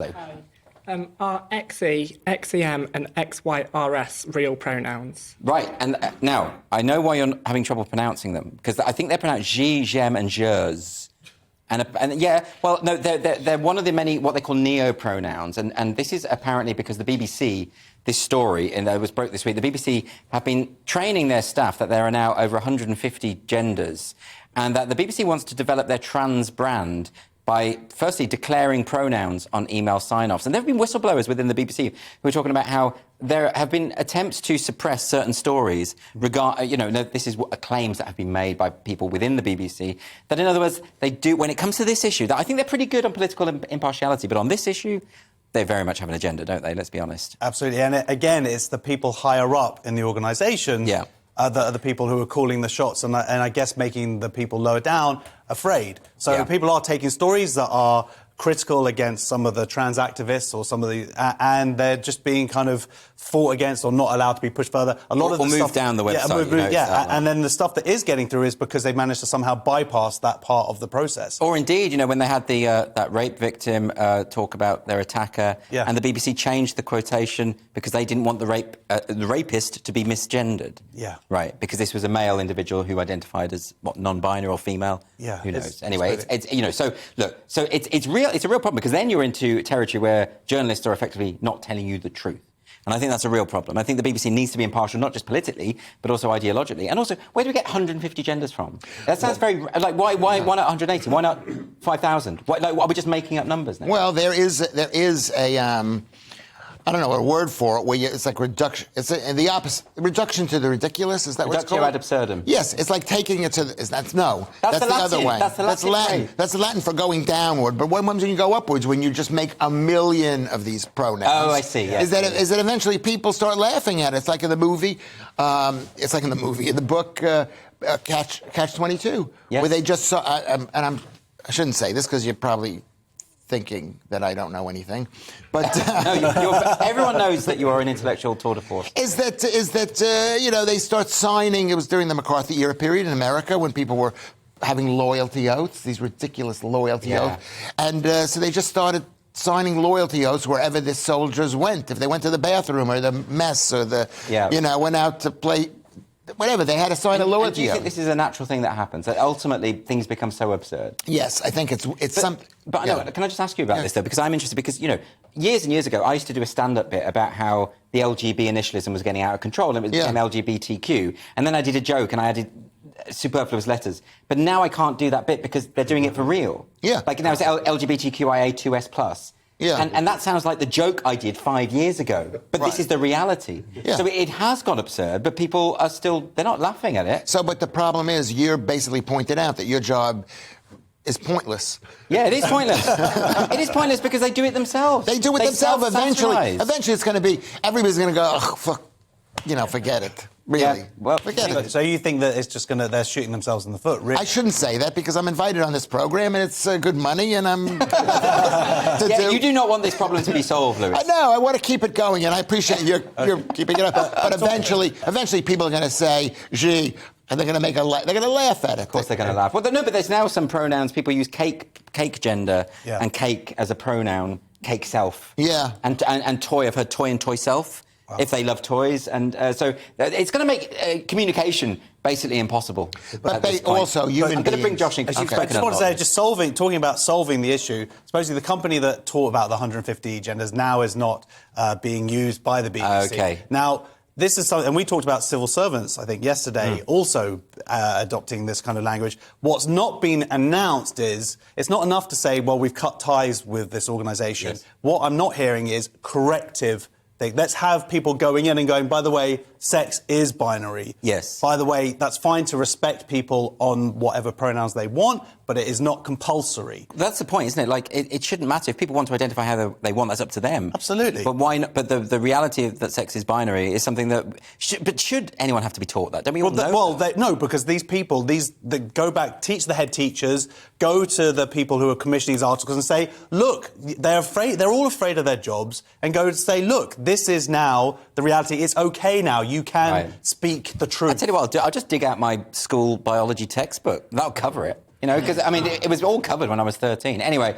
Are XE, XEM and XYRS real pronouns? Right, and now, I know why you're having trouble pronouncing them, because I think they're pronounced G, Gem and Jers. And yeah, well, no, they're one of the many what they call neo-pronouns, and this is apparently because the BBC, this story, and it was broke this week, the BBC have been training their staff that there are now over 150 genders, and that the BBC wants to develop their trans brand by, firstly, declaring pronouns on email sign-offs. And there have been whistleblowers within the BBC who are talking about how there have been attempts to suppress certain stories this is claims that have been made by people within the BBC, that, in other words, they do, when it comes to this issue, that I think they're pretty good on political impartiality, but on this issue, they very much have an agenda, don't they? Let's be honest. Absolutely. And again, it's the people higher up in the organisation that are the people who are calling the shots and I guess making the people lower down afraid. So people are taking stories that are critical against some of the trans activists or some of the... and they're just being kind of fought against or not allowed to be pushed further. A lot of the moved stuff, down the website. And then the stuff that is getting through is because they managed to somehow bypass that part of the process. Or indeed, when they had the that rape victim talk about their attacker, and the BBC changed the quotation because they didn't want the rapist to be misgendered. Yeah. Right, because this was a male individual who identified as, non-binary or female? Yeah. Who knows? Anyway, so it's real. It's a real problem because then you're into territory where journalists are effectively not telling you the truth. And I think that's a real problem. I think the BBC needs to be impartial, not just politically, but also ideologically. And also, where do we get 150 genders from? That sounds very... why not 180? Why not 5,000? Are we just making up numbers now? Well, there is a... I don't know a word for it, where it's like reduction. It's the opposite. Reduction to the ridiculous, is that what it's called? Reductio ad absurdum. Yes, it's like taking it to... That's That's the Latin. other way. That's the Latin. That's the Latin for going downward. But when you go upwards, when you just make a million of these pronouns... Oh, I see, yes. Is that eventually people start laughing at it. It's like in the movie... in the book, Catch-22, where they just saw... I shouldn't say this because you're probably... thinking that I don't know anything, but everyone knows that you are an intellectual tour de force. Is that they start signing? It was during the McCarthy era period in America when people were having loyalty oaths, these ridiculous loyalty oaths, and so they just started signing loyalty oaths wherever the soldiers went. If they went to the bathroom or the mess or went out to play. Whatever, they had to sign a loyalty oath. Do you think this is a natural thing that happens, that ultimately things become so absurd? Yes, I think it's something... But can I just ask you about this, though? Because I'm interested, because, years and years ago, I used to do a stand-up bit about how the LGB initialism was getting out of control, and it became LGBTQ. And then I did a joke, and I added superfluous letters. But now I can't do that bit because they're doing it for real. Yeah. Like now it's LGBTQIA2S+. Yeah. And that sounds like the joke I did 5 years ago. But this is the reality. Yeah. So it has gone absurd, but people are still... They're not laughing at it. So, but the problem is, you're basically pointed out that your job is pointless. Yeah, it is pointless. It is pointless because they do it themselves. They do it themselves. Self-satirize. Eventually it's going to be... Everybody's going to go, oh, fuck, forget it. Really. Yeah, well, forget it. So you think that it's just they're shooting themselves in the foot, really? I shouldn't say that because I'm invited on this program and it's good money and I'm... You do not want this problem to be solved, Lewis. I know. I want to keep it going and I appreciate you're keeping it up. But eventually people are going to say, gee, and they're going to they're going to laugh at it. Of course they're going to laugh. Well, no, but there's now some pronouns. People use cake gender and cake as a pronoun, cake self. Yeah. And toy. I've heard toy and toy self. Wow. If they love toys, and so it's going to make communication basically impossible. But they also human I'm going to bring Josh in. I just want to say, talking about solving the issue. Supposedly, the company that taught about the 150 genders now is not being used by the BBC. Okay. Now, this is something, and we talked about civil servants, I think, yesterday, also adopting this kind of language. What's not been announced is it's not enough to say, well, we've cut ties with this organisation. Yes. What I'm not hearing is corrective. Let's have people going in and going, by the way, sex is binary. Yes. By the way, that's fine to respect people on whatever pronouns they want, but it is not compulsory. That's the point, isn't it? Like, it shouldn't matter. If people want to identify how they want, that's up to them. Absolutely. But why not? But the reality that sex is binary is something that... should anyone have to be taught that? Don't we all know that? No, because these people, go back, teach the head teachers, go to the people who are commissioning these articles and say, look, they're all afraid of their jobs, and go and say, look, this is now the reality. It's OK now. You can speak the truth. I'll tell you what, I'll just dig out my school biology textbook. That'll cover it. Because, I mean, it was all covered when I was 13. Anyway,